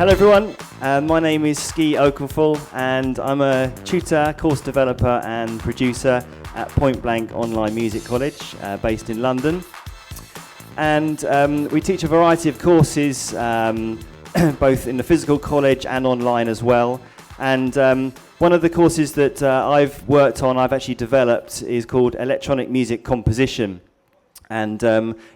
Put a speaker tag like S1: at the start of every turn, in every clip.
S1: Hello everyone, my name is Ski Oakenfull and I'm a tutor, course developer and producer at Point Blank Online Music College based in London. And we teach a variety of courses both in the physical college and online as well. And one of the courses that I've worked on, I've actually developed, is called Electronic Music Composition. And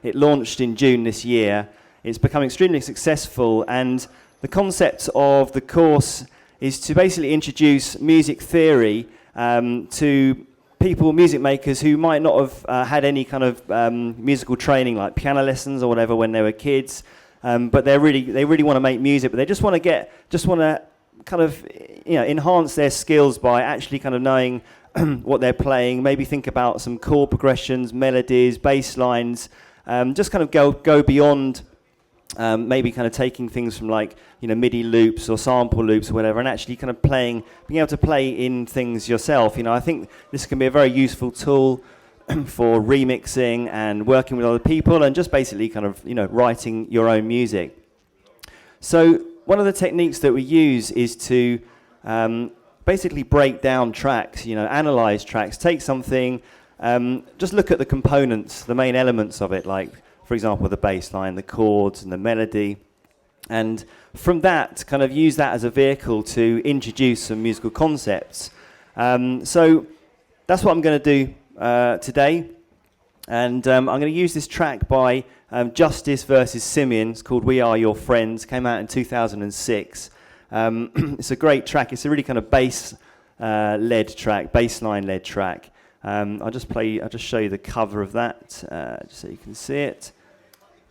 S1: it launched in June this year. It's become extremely successful, and the concept of the course is to basically introduce music theory to people, music makers, who might not have had any kind of musical training like piano lessons or whatever when they were kids, but they really want to make music, but they just want to kind of enhance their skills by actually kind of knowing what they're playing, maybe think about some chord progressions, melodies, bass lines, just kind of go beyond maybe kind of taking things from like MIDI loops or sample loops or whatever, and actually kind of being able to play in things yourself. I think this can be a very useful tool for remixing and working with other people and just basically kind of writing your own music. So one of the techniques that we use is to basically break down tracks, analyze tracks, take something, just look at the components, the main elements of it, like, for example, the bass line, the chords, and the melody. And from that, kind of use that as a vehicle to introduce some musical concepts. So that's what I'm going to do today. And I'm going to use this track by Justice versus Simian. It's called We Are Your Friends. Came out in 2006. It's a great track. It's a really kind of bass-led track, bass-line-led track. I'll just show you the cover of that, just so you can see it.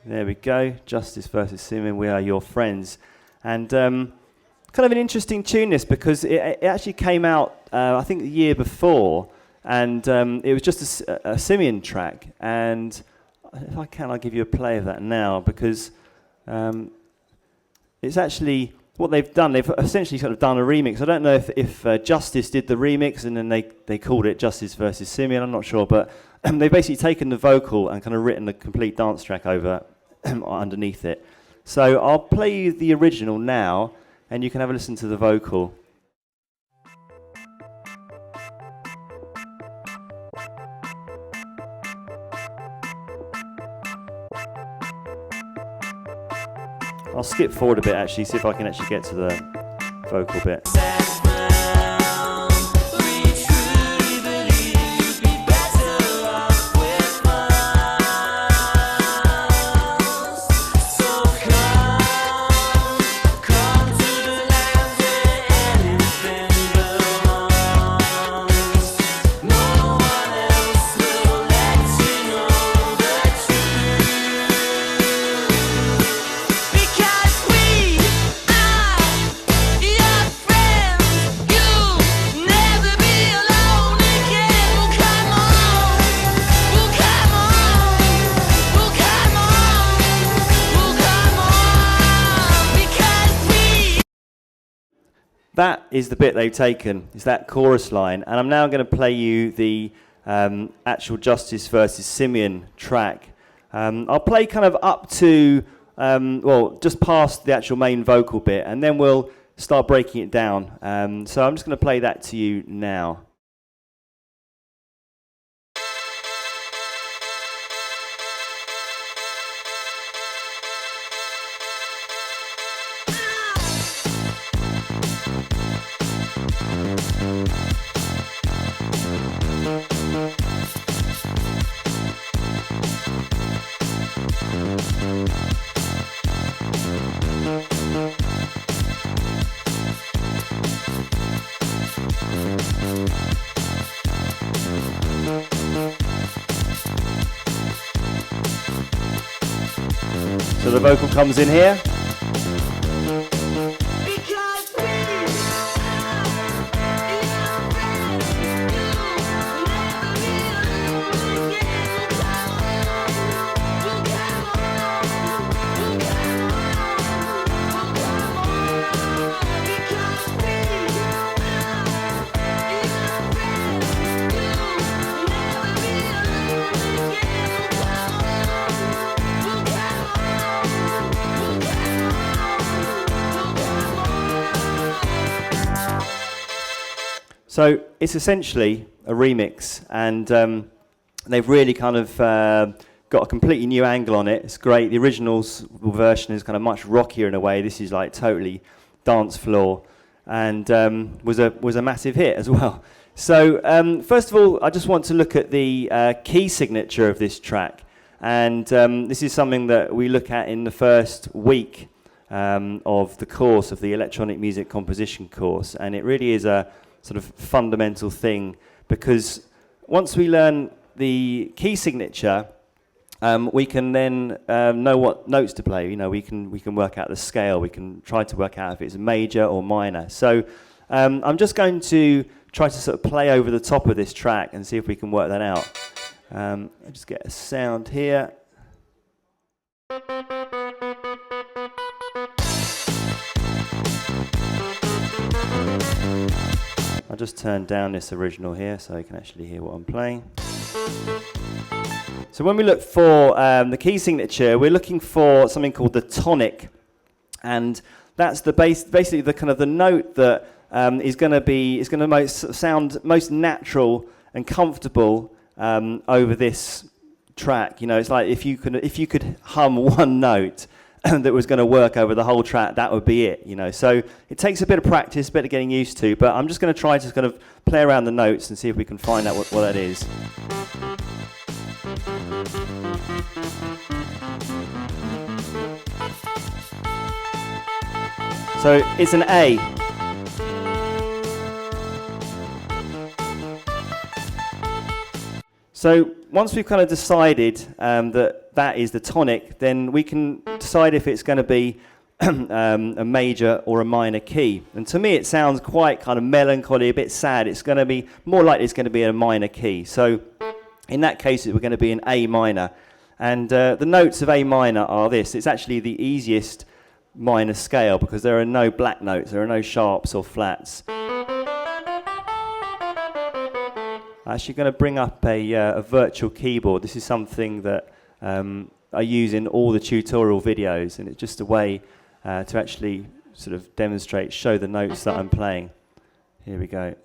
S1: There we go, Justice versus Simian, We Are Your Friends. And kind of an interesting tune this, because it actually came out, I think, the year before, and it was just a Simian track. And if I can, I'll give you a play of that now, because it's actually what they've done. They've essentially sort of done a remix. I don't know if Justice did the remix and then they called it Justice versus Simian, I'm not sure, but they've basically taken the vocal and kind of written a complete dance track over underneath it. So I'll play you the original now, and you can have a listen to the vocal. I'll skip forward a bit actually, see if I can actually get to the vocal bit. That is the bit they've taken, is that chorus line. And I'm now going to play you the actual Justice versus Simian track. I'll play kind of up to, just past the actual main vocal bit, and then we'll start breaking it down. So I'm just going to play that to you now. So the vocal comes in here. So it's essentially a remix, and they've really kind of got a completely new angle on it. It's great. The original version is kind of much rockier in a way. This is like totally dance floor, and was a massive hit as well. So first of all, I just want to look at the key signature of this track, and this is something that we look at in the first week of the course, of the electronic music composition course, and it really is a sort of fundamental thing, because once we learn the key signature, we can then know what notes to play. You know, we can work out the scale. We can try to work out if it's major or minor. So I'm just going to try to sort of play over the top of this track and see if we can work that out. I'll just get a sound here. I'll just turn down this original here so you can actually hear what I'm playing. So when we look for the key signature, we're looking for something called the tonic, and that's the basically the kind of the note that is going to sound most natural and comfortable over this track. You know, it's like if you could hum one note that was going to work over the whole track, that would be it. You know, so it takes a bit of practice, a bit of getting used to. But I'm just going to try to kind of play around the notes and see if we can find out what that is. So it's an A. So once we've kind of decided that is the tonic, then we can decide if it's going to be a major or a minor key. And to me, it sounds quite kind of melancholy, a bit sad. It's going to be more likely it's going to be a minor key. So in that case, we're going to be an A minor. And the notes of A minor are this. It's actually the easiest minor scale because there are no black notes, there are no sharps or flats. I'm actually going to bring up a virtual keyboard. This is something that I use in all the tutorial videos, and it's just a way to actually sort of demonstrate, show the notes that I'm playing. Here we go.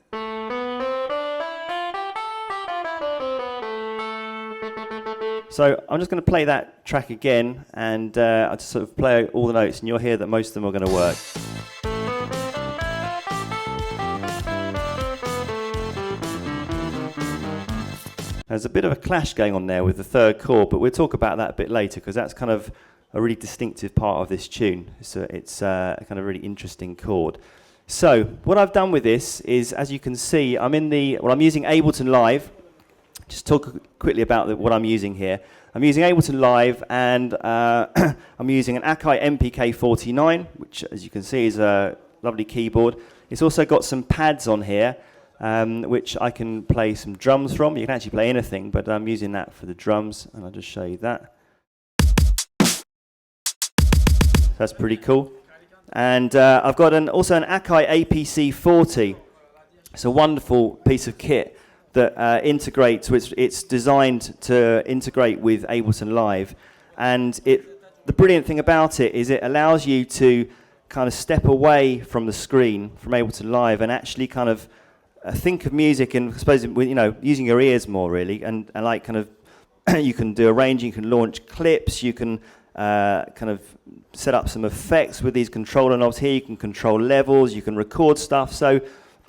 S1: So I'm just going to play that track again, and I'll just sort of play all the notes, and you'll hear that most of them are going to work. There's a bit of a clash going on there with the third chord, but we'll talk about that a bit later, because that's kind of a really distinctive part of this tune. So it's a kind of really interesting chord. So what I've done with this is, as you can see, I'm using Ableton Live. Just talk quickly about what I'm using here. I'm using Ableton Live, and I'm using an Akai MPK49, which, as you can see, is a lovely keyboard. It's also got some pads on here, which I can play some drums from. You can actually play anything, but I'm using that for the drums, and I'll just show you that. That's pretty cool. And I've got also an Akai APC40. It's a wonderful piece of kit that integrates. It's designed to integrate with Ableton Live, and the brilliant thing about it is it allows you to kind of step away from the screen from Ableton Live and actually kind of think of music, and I suppose using your ears more really, and like kind of you can do arranging, you can launch clips, you can kind of set up some effects with these controller knobs here. You can control levels, you can record stuff. So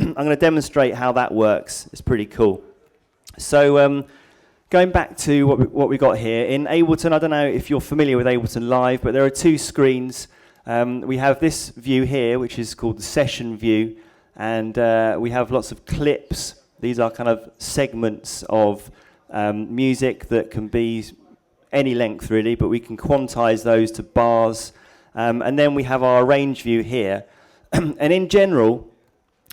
S1: I'm going to demonstrate how that works. It's pretty cool. So going back to what we got here in Ableton, I don't know if you're familiar with Ableton Live, but there are two screens. We have this view here, which is called the session view, and we have lots of clips. These are kind of segments of music that can be any length really, but we can quantize those to bars. And then we have our arrange view here. And in general,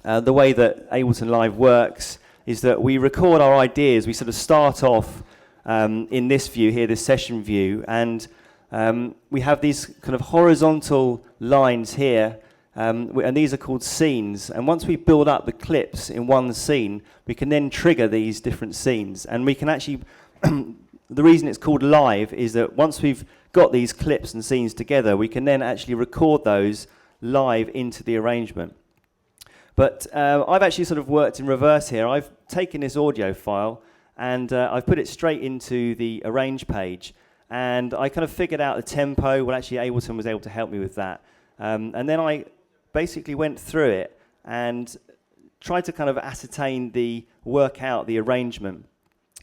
S1: the way that Ableton Live works is that we record our ideas. We sort of start off in this view here, this session view, and we have these kind of horizontal lines here, and these are called scenes. And once we build up the clips in one scene, we can then trigger these different scenes. And we can actually, the reason it's called live is that once we've got these clips and scenes together, we can then actually record those live into the arrangement. But I've actually sort of worked in reverse here. I've taken this audio file and I've put it straight into the arrange page, and I kind of figured out the tempo. Well, actually Ableton was able to help me with that. And then I basically went through it and tried to kind of work out the arrangement.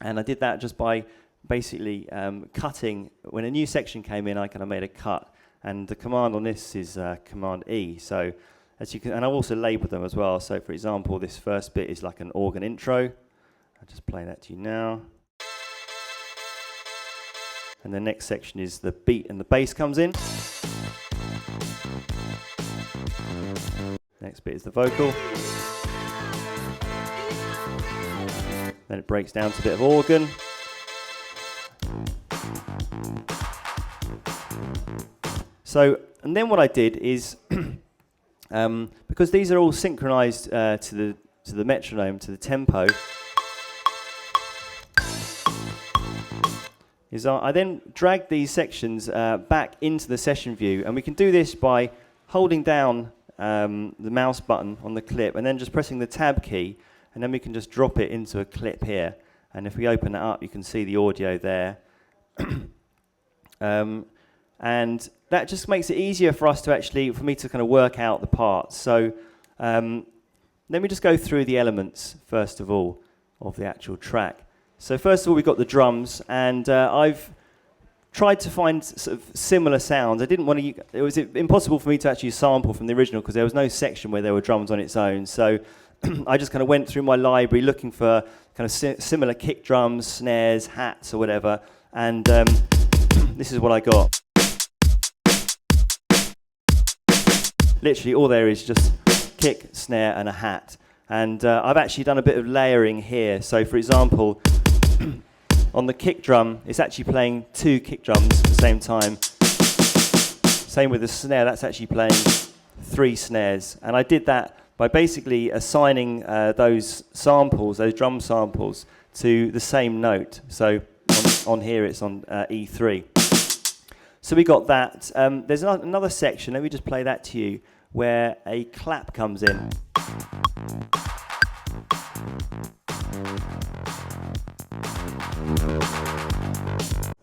S1: And I did that just by basically cutting. When a new section came in, I kind of made a cut. And the command on this is Command E. So as you can, and I've also labeled them as well. So for example, this first bit is like an organ intro. I'll just play that to you now. And the next section is the beat and the bass comes in. Next bit is the vocal. Then it breaks down to a bit of organ. So, and then what I did is, because these are all synchronized to the metronome, to the tempo, is I then dragged these sections back into the session view, and we can do this by holding down the mouse button on the clip and then just pressing the tab key, and then we can just drop it into a clip here. And if we open it up, you can see the audio there. And that just makes it easier for us to actually, for me to kind of work out the parts. So let me just go through the elements, first of all, of the actual track. So first of all, we've got the drums, and I've tried to find sort of similar sounds. I didn't want to, it was impossible for me to actually sample from the original because there was no section where there were drums on its own. So I just kind of went through my library looking for kind of similar kick drums, snares, hats, or whatever, and this is what I got. Literally all there is just kick, snare, and a hat. And I've actually done a bit of layering here. So for example, on the kick drum, it's actually playing 2 kick drums at the same time. Same with the snare, that's actually playing 3 snares. And I did that by basically assigning those samples, those drum samples, to the same note. So on here it's on E3. So we got that. There's another section, let me just play that to you, where a clap comes in.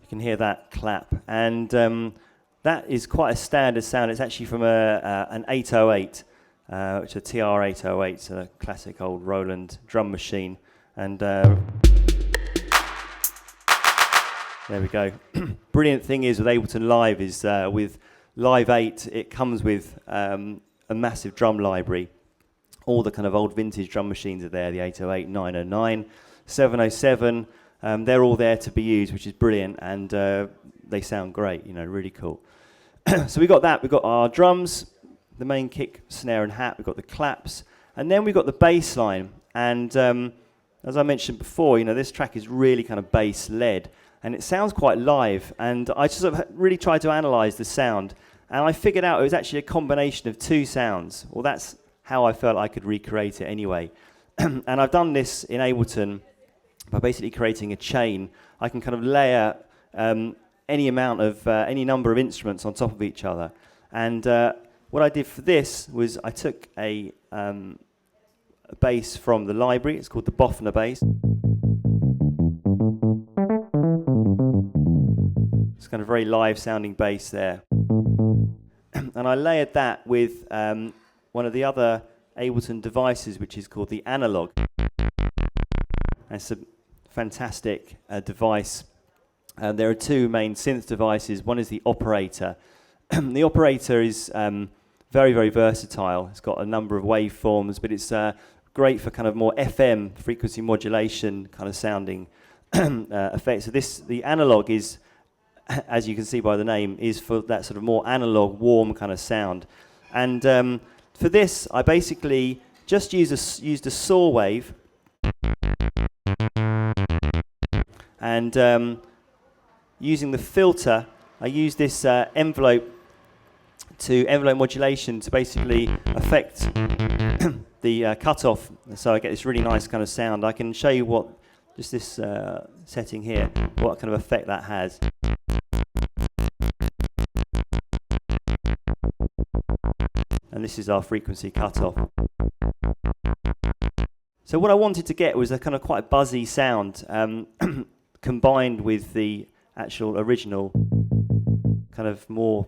S1: You can hear that clap, and that is quite a standard sound. It's actually from an 808, which is a TR-808, so a classic old Roland drum machine. And there we go. Brilliant thing is with Ableton Live is with Live 8, it comes with a massive drum library. All the kind of old vintage drum machines are there, the 808, 909, 707. They're all there to be used, which is brilliant, and they sound great, you know, really cool. So we got that. We've got our drums, the main kick, snare, and hat. We've got the claps, and then we've got the bass line. And as I mentioned before, you know, this track is really kind of bass-led, and it sounds quite live. And I just sort of really tried to analyze the sound, and I figured out it was actually a combination of 2 sounds. Well, that's how I felt I could recreate it anyway. And I've done this in Ableton by basically creating a chain. I can kind of layer any number of instruments on top of each other. And what I did for this was I took a bass from the library. It's called the Bofner bass. It's kind of very live sounding bass there. And I layered that with one of the other Ableton devices, which is called the Analog. And it's a fantastic device. There are 2 main synth devices. One is the operator. The operator is very, very versatile. It's got a number of waveforms, but it's great for kind of more FM, frequency modulation kind of sounding effects. So the Analog is, as you can see by the name, is for that sort of more analog, warm kind of sound. And for this, I basically just used a saw wave, and using the filter, I use this envelope modulation to basically affect the cutoff, so I get this really nice kind of sound. I can show you what just this setting here, what kind of effect that has. And and this is our frequency cutoff. So what I wanted to get was a kind of quite buzzy sound combined with the actual original kind of more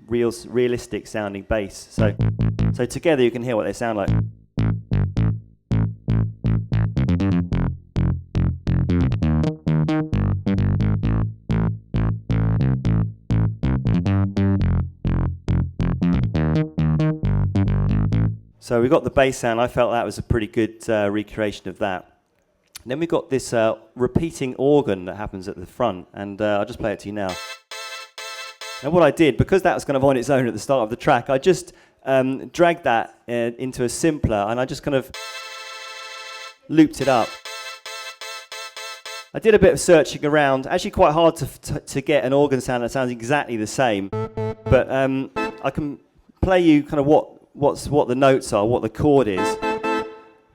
S1: realistic sounding bass. So together you can hear what they sound like. So we got the bass sound. I felt that was a pretty good recreation of that. And then we got this repeating organ that happens at the front, and I'll just play it to you now. And what I did, because that was kind of on its own at the start of the track, I just dragged that into a simpler, and I just kind of looped it up. I did a bit of searching around. Actually quite hard to get an organ sound that sounds exactly the same, but I can play you kind of what the notes are, what the chord is.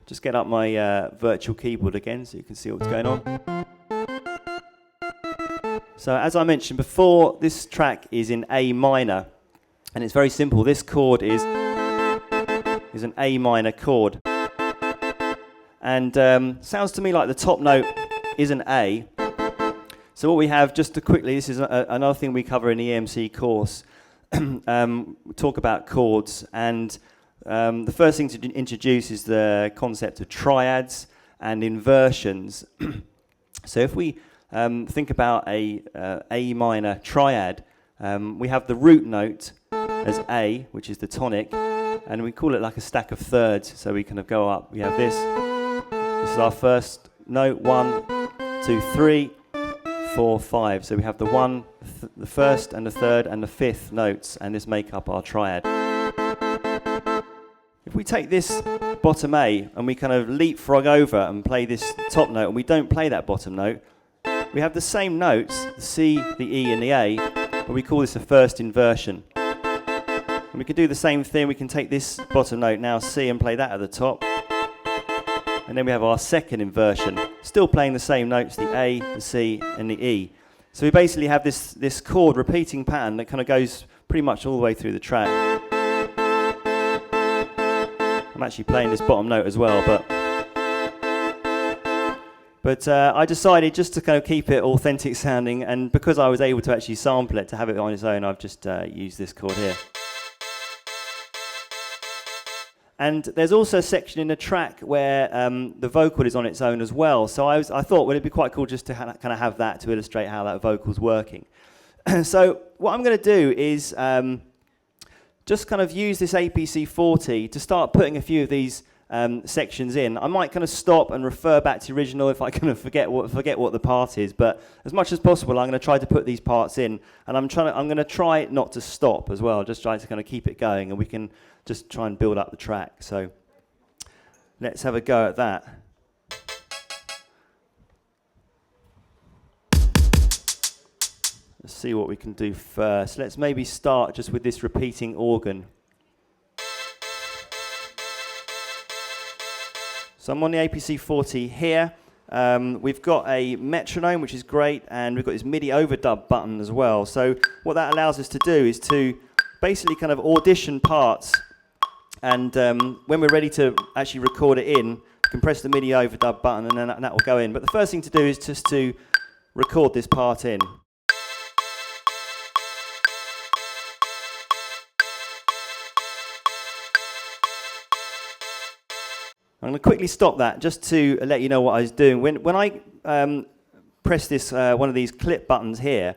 S1: Just get up my virtual keyboard again so you can see what's going on. So as I mentioned before, this track is in A minor, and it's very simple. This chord is an A minor chord, and sounds to me like the top note is an A. So what we have, just to quickly, this is another thing we cover in the EMC course. We talk about chords, and the first thing to introduce is the concept of triads and inversions. So if we think about a minor triad, we have the root note as A, which is the tonic, and we call it like a stack of thirds, so we kind of go up. We have this is our first note, 1, 2, 3, 4, 5. So we have the one, the first and the third and the fifth notes, and this make up our triad. If we take this bottom A and we kind of leapfrog over and play this top note, and we don't play that bottom note, we have the same notes, the C, the E and the A, but we call this a first inversion. And we can do the same thing. We can take this bottom note now, C, and play that at the top. And then we have our second inversion, still playing the same notes, the A, the C and the E. So we basically have this chord repeating pattern that kind of goes pretty much all the way through the track. I'm actually playing this bottom note as well, but I decided just to kind of keep it authentic sounding, and because I was able to actually sample it to have it on its own, I've just used this chord here. And there's also a section in the track where the vocal is on its own as well. So I thought, would it be quite cool just to kind of have that to illustrate how that vocal's working. So what I'm going to do is just kind of use this APC 40 to start putting a few of these sections in. I might kind of stop and refer back to the original if I kind of forget what the part is. But as much as possible, I'm going to try to put these parts in, and I'm going to try not to stop as well. Just try to kind of keep it going, and we can just try and build up the track. So let's have a go at that. Let's see what we can do first. Let's maybe start just with this repeating organ. So I'm on the APC 40 here. We've got a metronome, which is great, and we've got this MIDI overdub button as well. So what that allows us to do is to basically kind of audition parts, and when we're ready to actually record it in, we can press the MIDI overdub button, and then that will go in. But the first thing to do is just to record this part in. I'm going to quickly stop that just to let you know what I was doing. When I press this one of these clip buttons here,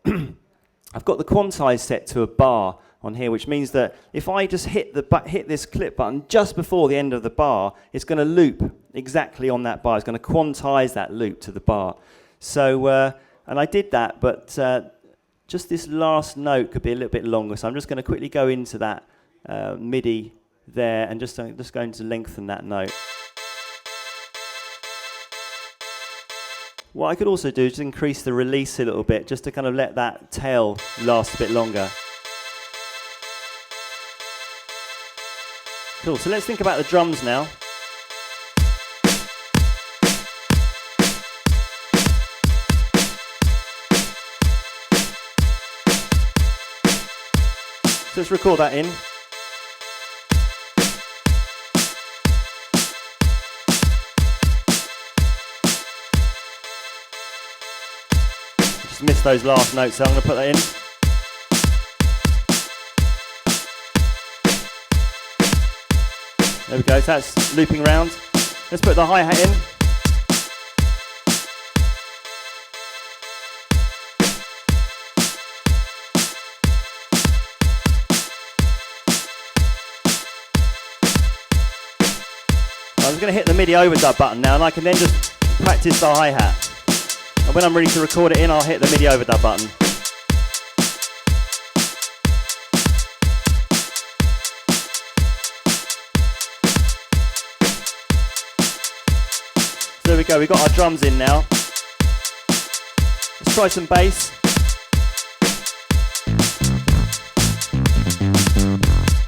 S1: I've got the quantize set to a bar on here, which means that if I just hit this clip button just before the end of the bar, it's going to loop exactly on that bar. It's going to quantize that loop to the bar. So, and I did that, but just this last note could be a little bit longer. So I'm just going to quickly go into that MIDI there and just going to lengthen that note. What I could also do is just increase the release a little bit, just to kind of let that tail last a bit longer. Cool, so let's think about the drums now. So let's record that in. just missed those last notes, so I'm going to put that in. There we go, so that's looping around. Let's put the hi-hat in. I'm just going to hit the MIDI overdub button now, and I can then just practice the hi-hat. And when I'm ready to record it in, I'll hit the MIDI overdub button. So there we go, we've got our drums in now. Let's try some bass.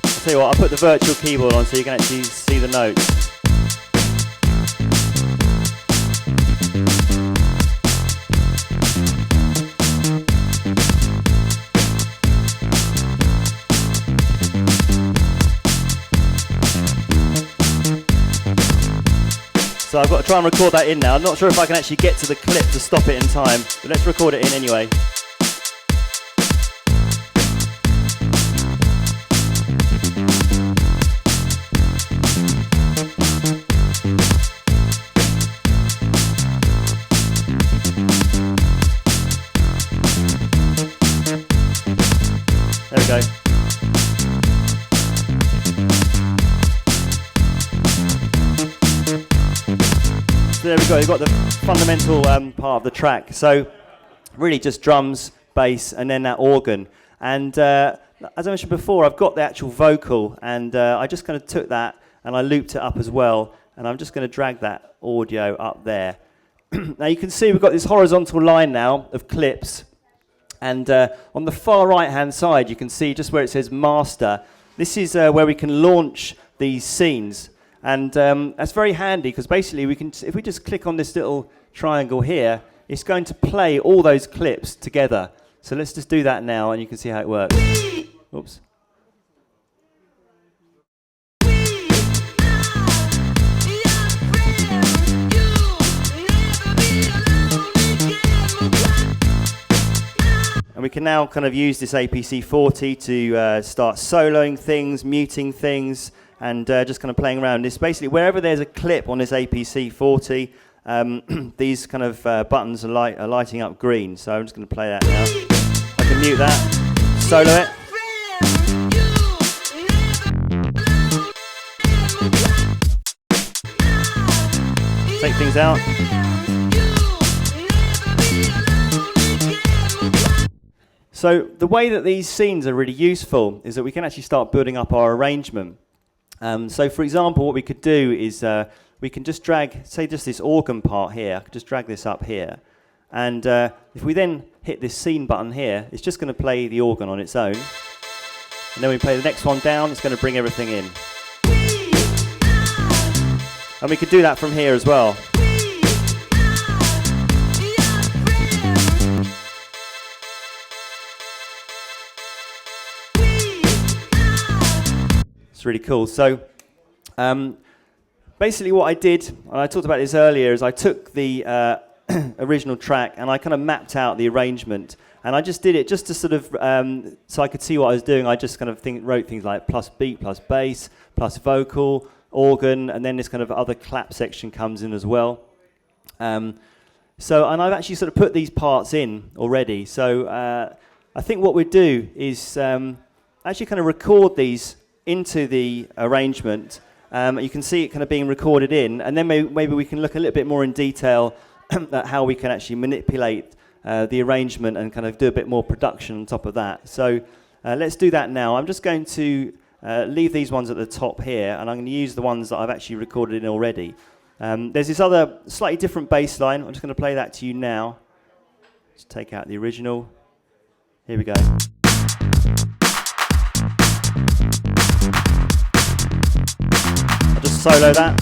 S1: I'll tell you what, I'll put the virtual keyboard on so you can actually see the notes. So I've got to try and record that in now. I'm not sure if I can actually get to the clip to stop it in time, but let's record it in anyway. There we go. So there we go, you've got the fundamental part of the track. So really just drums, bass, and then that organ. And as I mentioned before, I've got the actual vocal, and I just kind of took that and I looped it up as well. And I'm just going to drag that audio up there. Now you can see we've got this horizontal line now of clips. And on the far right-hand side, you can see just where it says master. This is where we can launch these scenes. And that's very handy because basically we can, if we just click on this little triangle here, it's going to play all those clips together. So let's just do that now and you can see how it works. Oops. And we can now kind of use this APC40 to start soloing things, muting things, and just kind of playing around. This basically, wherever there's a clip on this APC40, these kind of buttons are lighting up green. So I'm just going to play that now. I can mute that, solo it. Take things out. So the way that these scenes are really useful is that we can actually start building up our arrangement. So for example, what we could do is we can just drag, say just this organ part here, I could just drag this up here. And if we then hit this scene button here, it's just going to play the organ on its own. And then we play the next one down, it's going to bring everything in. And we could do that from here as well. It's really cool. So basically what I did, and I talked about this earlier, is I took the original track and I kind of mapped out the arrangement. And I just did it just to sort of, so I could see what I was doing. I just kind of wrote things like plus beat, plus bass, plus vocal, organ, and then this kind of other clap section comes in as well. And I've actually sort of put these parts in already. So I think what we'd do is actually kind of record these into the arrangement. You can see it kind of being recorded in, and then maybe we can look a little bit more in detail at how we can actually manipulate the arrangement and kind of do a bit more production on top of that. So let's do that now. I'm just going to leave these ones at the top here, and I'm going to use the ones that I've actually recorded in already. There's this other slightly different bass line. I'm just going to play that to you now. Just take out the original. Here we go. I'll just solo that.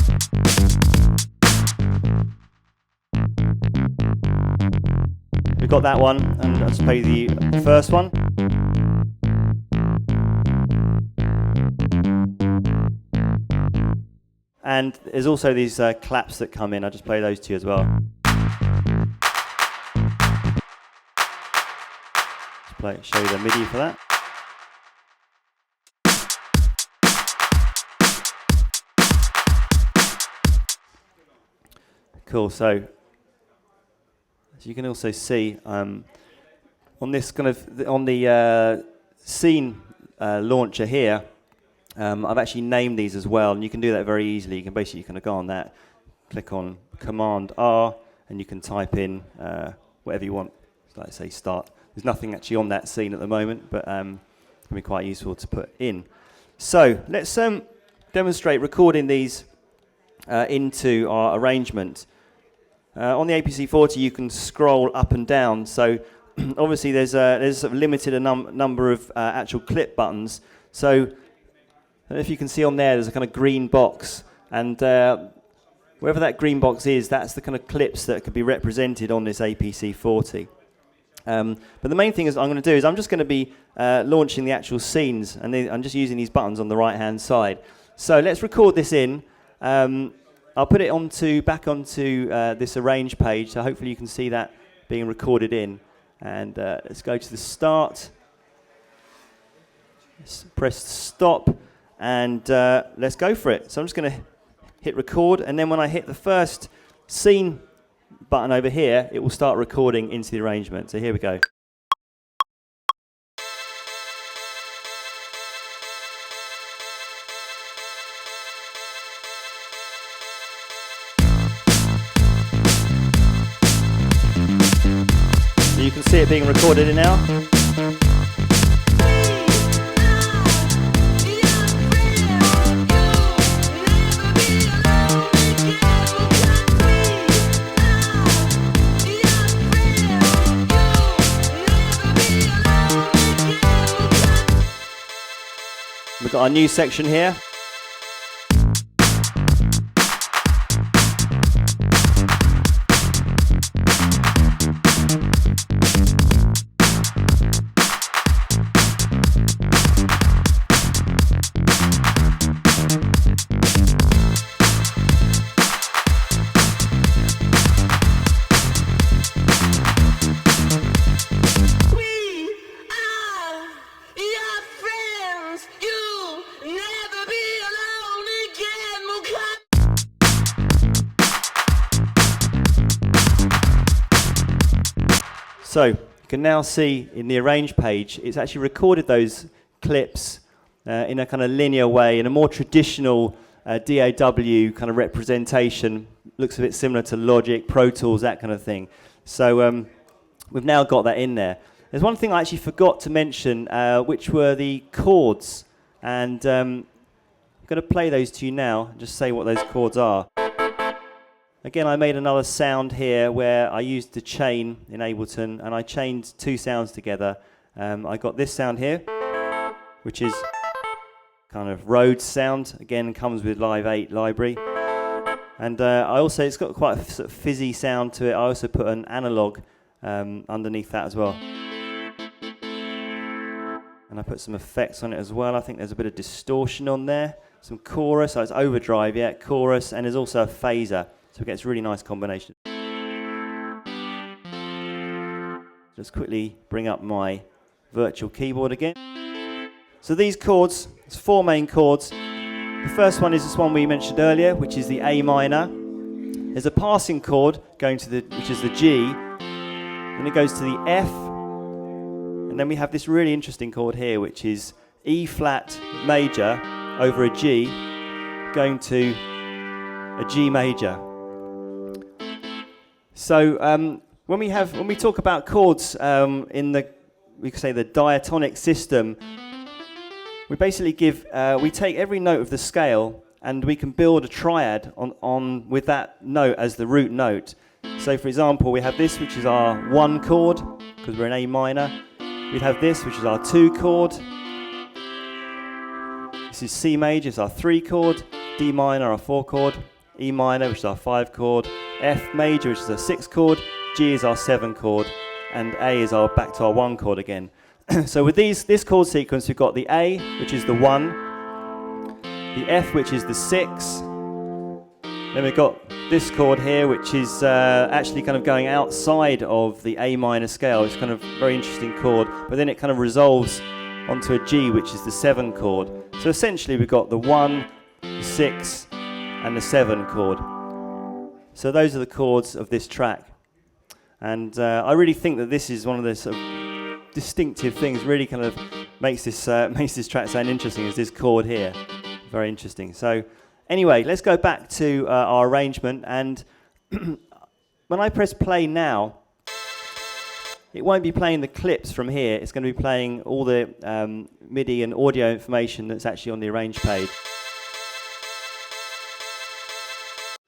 S1: We've got that one, and I'll just play the first one. And there's also these claps that come in. I'll just play those two as well. show you the MIDI for that. Cool. So as you can also see on this on the scene launcher here, I've actually named these as well, and you can do that very easily. You can basically kind of go on that, click on Command R, and you can type in whatever you want. So like say start. There's nothing actually on that scene at the moment, but it's going to be quite useful to put in. So let's demonstrate recording these into our arrangement. On the APC-40 you can scroll up and down, so obviously there's sort of limited number of actual clip buttons. So I don't know if you can see on there's a kind of green box, and wherever that green box is, that's the kind of clips that could be represented on this APC-40. But the main thing is I'm going to do is I'm just going to be launching the actual scenes, and I'm just using these buttons on the right hand side. So let's record this in. I'll put it back onto this arrange page, so hopefully you can see that being recorded in. And let's go to the start. Let's press stop, and let's go for it. So I'm just going to hit record, and then when I hit the first scene button over here, it will start recording into the arrangement. So here we go. You can see it being recorded in now. We've got our new section here. So you can now see in the arrange page, it's actually recorded those clips in a kind of linear way, in a more traditional DAW kind of representation. Looks a bit similar to Logic, Pro Tools, that kind of thing. So we've now got that in there. There's one thing I actually forgot to mention, which were the chords. And I'm going to play those to you now, and just say what those chords are. Again, I made another sound here where I used the chain in Ableton, and I chained two sounds together. I got this sound here, which is kind of Rhodes sound. Again, comes with Live 8 library. And it's got quite a sort of fizzy sound to it. I also put an analog underneath that as well. And I put some effects on it as well. I think there's a bit of distortion on there. Some chorus, so it's overdrive, yeah, chorus, and there's also a phaser. So it gets a really nice combination. Just quickly bring up my virtual keyboard again. So these chords, it's four main chords. The first one is this one we mentioned earlier, which is the A minor. There's a passing chord going to which is the G. Then it goes to the F. And then we have this really interesting chord here, which is E flat major over a G, going to a G major. So when we talk about chords in we could say the diatonic system, we basically we take every note of the scale and we can build a triad on with that note as the root note. So for example, we have this, which is our 1 chord because we're in A minor. We'd have this, which is our 2 chord. This is C major, it's our 3 chord. D minor, our 4 chord. E minor, which is our 5 chord. F major, which is our 6 chord. G is our 7 chord. And A is back to our 1 chord again. So with this chord sequence, we've got the A, which is the 1. The F, which is the 6. Then we've got this chord here, which is actually kind of going outside of the A minor scale. It's kind of a very interesting chord, but then it kind of resolves onto a G, which is the 7 chord. So essentially we've got the 1, the 6, and the 7 chord. So those are the chords of this track. And I really think that this is one of the sort of distinctive things, really kind of makes this track sound interesting, is this chord here. Very interesting. So anyway, let's go back to our arrangement, and when I press play now, it won't be playing the clips from here. It's going to be playing all the MIDI and audio information that's actually on the arrange page.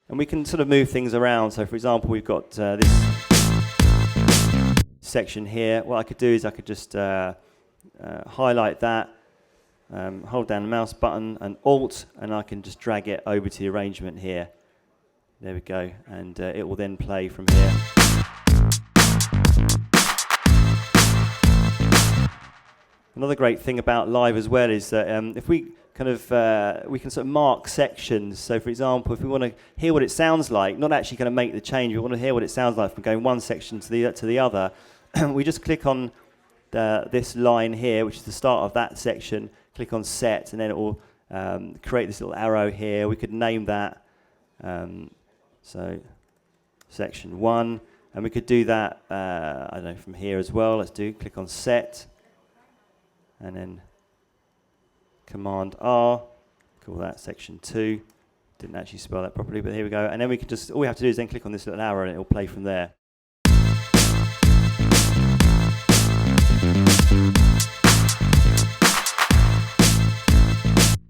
S1: And we can sort of move things around. So for example, we've got this section here. What I could do is I could just highlight that, hold down the mouse button and Alt, and I can just drag it over to the arrangement here. There we go, and it will then play from here. Another great thing about live as well is that if we kind of we can sort of mark sections. So for example, if we want to hear what it sounds like, not actually going to make the change, we want to hear what it sounds like from going one section to the other, we just click on this line here, which is the start of that section, click on set, and then it will create this little arrow here. We could name that, so section 1, and we could do that, I don't know, from here as well. Let's click on set, and then Command R, call that section 2. Didn't actually spell that properly, but here we go. And then we can just, all we have to do is then click on this little arrow and it will play from there.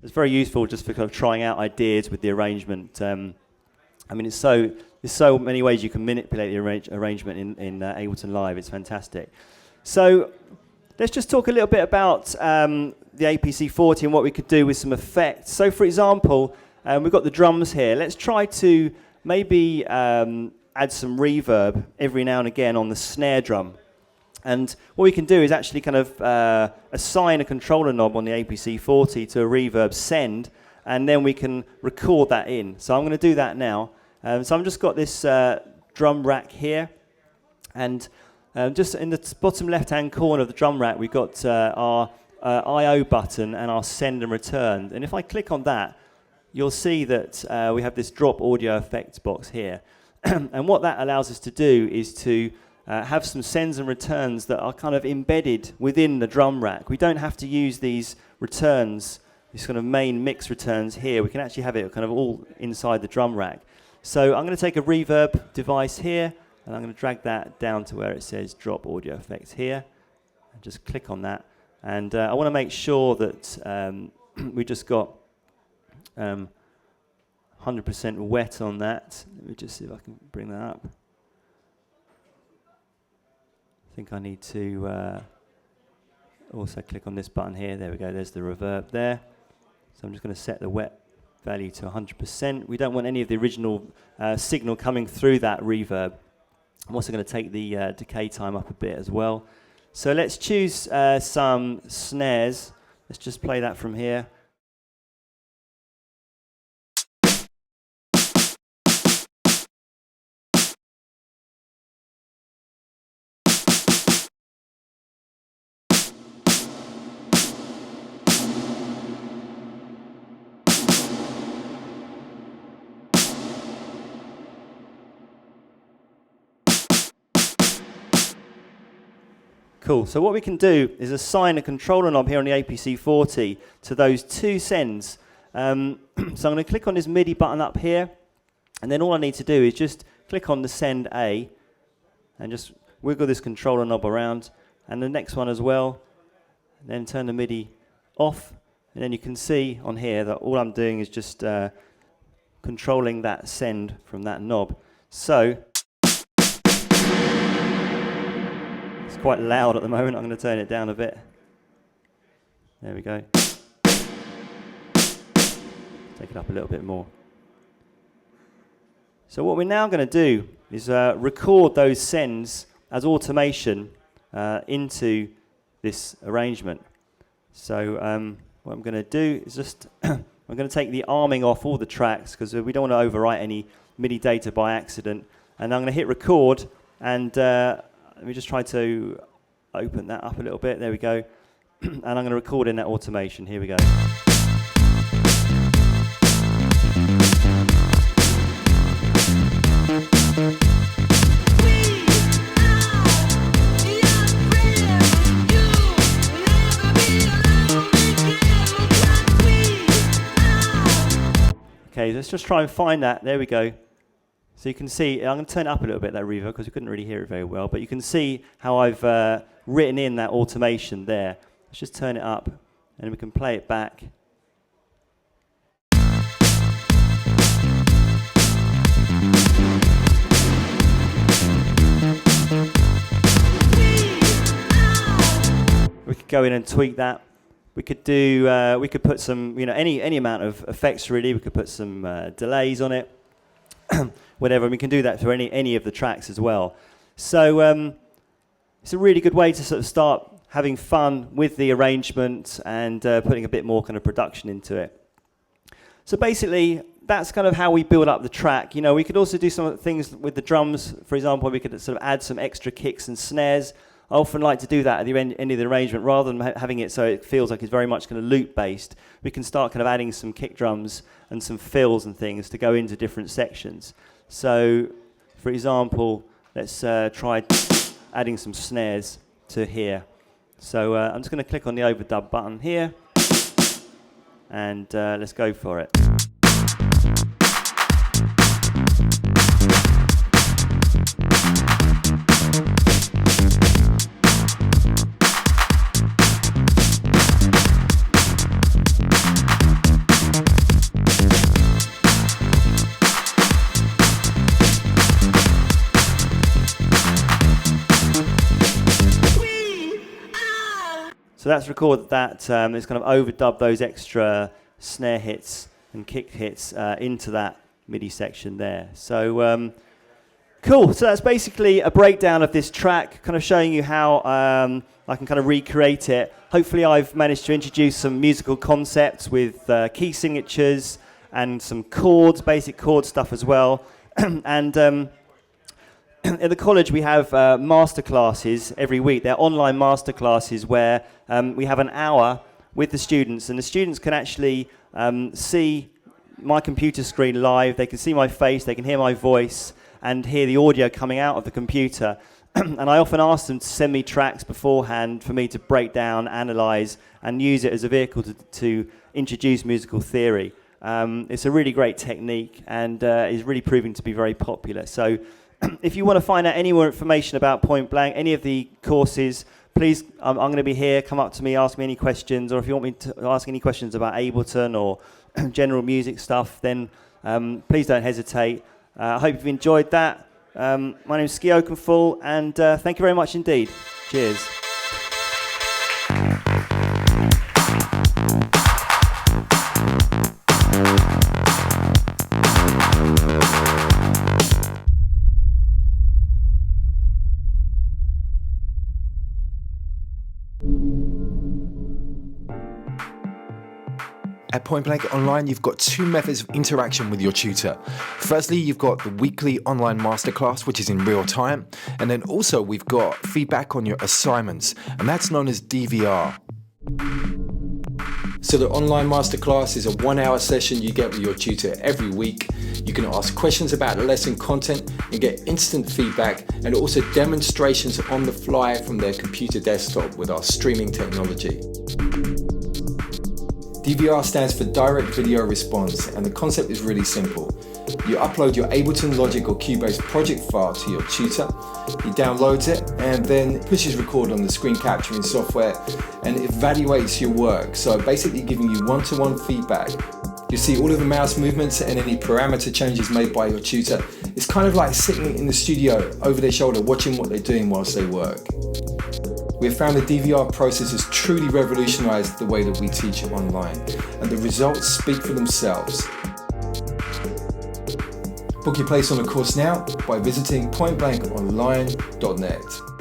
S1: It's very useful just for kind of trying out ideas with the arrangement. I mean, there's so many ways you can manipulate the arrangement in Ableton Live. It's fantastic. So let's just talk a little bit about the APC40 and what we could do with some effects. So for example, we've got the drums here. Let's try to maybe add some reverb every now and again on the snare drum. And what we can do is actually kind of assign a controller knob on the APC40 to a reverb send, and then we can record that in. So I'm going to do that now. So I've just got this drum rack here, and just in the bottom left-hand corner of the drum rack, we've got our I/O button and our send and return. And if I click on that, you'll see that we have this drop audio effects box here. And what that allows us to do is to have some sends and returns that are kind of embedded within the drum rack. We don't have to use these returns, these kind of main mix returns here. We can actually have it kind of all inside the drum rack. So I'm going to take a reverb device here, and I'm going to drag that down to where it says drop audio effects here, and just click on that. And I want to make sure that we just got 100% wet on that. Let me just see if I can bring that up. I think I need to also click on this button here. There we go, there's the reverb there. So I'm just going to set the wet value to 100%. We don't want any of the original signal coming through that reverb. I'm also going to take the decay time up a bit as well. So let's choose some snares. Let's just play that from here. Cool, so what we can do is assign a controller knob here on the APC40 to those two sends. So I'm going to click on this MIDI button up here, and then all I need to do is just click on the send A, and just wiggle this controller knob around, and the next one as well, and then turn the MIDI off, and then you can see on here that all I'm doing is just controlling that send from that knob. So it's quite loud at the moment. I'm going to turn it down a bit. There we go. Take it up a little bit more. So what we're now going to do is record those sends as automation into this arrangement. So what I'm going to do is just I'm going to take the arming off all the tracks because we don't want to overwrite any MIDI data by accident. And I'm going to hit record, and let me just try to open that up a little bit. There we go. And I'm going to record in that automation. Here we go. Okay, let's just try and find that. There we go. So you can see, I'm going to turn it up a little bit, that reverb, because we couldn't really hear it very well. But you can see how I've written in that automation there. Let's just turn it up, and we can play it back. We could go in and tweak that. We could do, we could put some, any amount of effects really. We could put some delays on it, whatever. And we can do that for any of the tracks as well. So it's a really good way to sort of start having fun with the arrangement and putting a bit more kind of production into it. So basically, that's kind of how we build up the track. We could also do some things with the drums. For example, we could sort of add some extra kicks and snares. I often like to do that at the end of the arrangement, rather than having it so it feels like it's very much kind of loop-based. We can start kind of adding some kick drums and some fills and things to go into different sections. So, for example, let's try adding some snares to here. So I'm just going to click on the overdub button here, and let's go for it. So that's recorded that. It's kind of overdubbed those extra snare hits and kick hits into that MIDI section there. So cool. So that's basically a breakdown of this track, kind of showing you how I can kind of recreate it. Hopefully I've managed to introduce some musical concepts with key signatures and some chords, basic chord stuff as well. And at the college, we have masterclasses every week. They're online masterclasses where we have an hour with the students, and the students can actually see my computer screen live. They can see my face, they can hear my voice, and hear the audio coming out of the computer. And I often ask them to send me tracks beforehand for me to break down, analyze, and use it as a vehicle to introduce musical theory. It's a really great technique, and is really proving to be very popular. So if you want to find out any more information about Point Blank, any of the courses, please, I'm going to be here. Come up to me, ask me any questions, or if you want me to ask any questions about Ableton or general music stuff, then please don't hesitate. I hope you've enjoyed that. My name is Ski Oakenfull, and thank you very much indeed. Cheers.
S2: At Point Blank Online, you've got two methods of interaction with your tutor. Firstly, you've got the weekly online masterclass, which is in real time. And then also we've got feedback on your assignments, and that's known as DVR. So the online masterclass is a 1-hour session you get with your tutor every week. You can ask questions about the lesson content and get instant feedback, and also demonstrations on the fly from their computer desktop with our streaming technology. DVR stands for Direct Video Response, and the concept is really simple. You upload your Ableton, Logic or Cubase project file to your tutor, he downloads it and then pushes record on the screen capturing software and evaluates your work, so basically giving you one-to-one feedback. You see all of the mouse movements and any parameter changes made by your tutor. It's kind of like sitting in the studio over their shoulder watching what they're doing whilst they work. We have found the DVR process has truly revolutionized the way that we teach online, and the results speak for themselves. Book your place on a course now by visiting pointblankonline.net.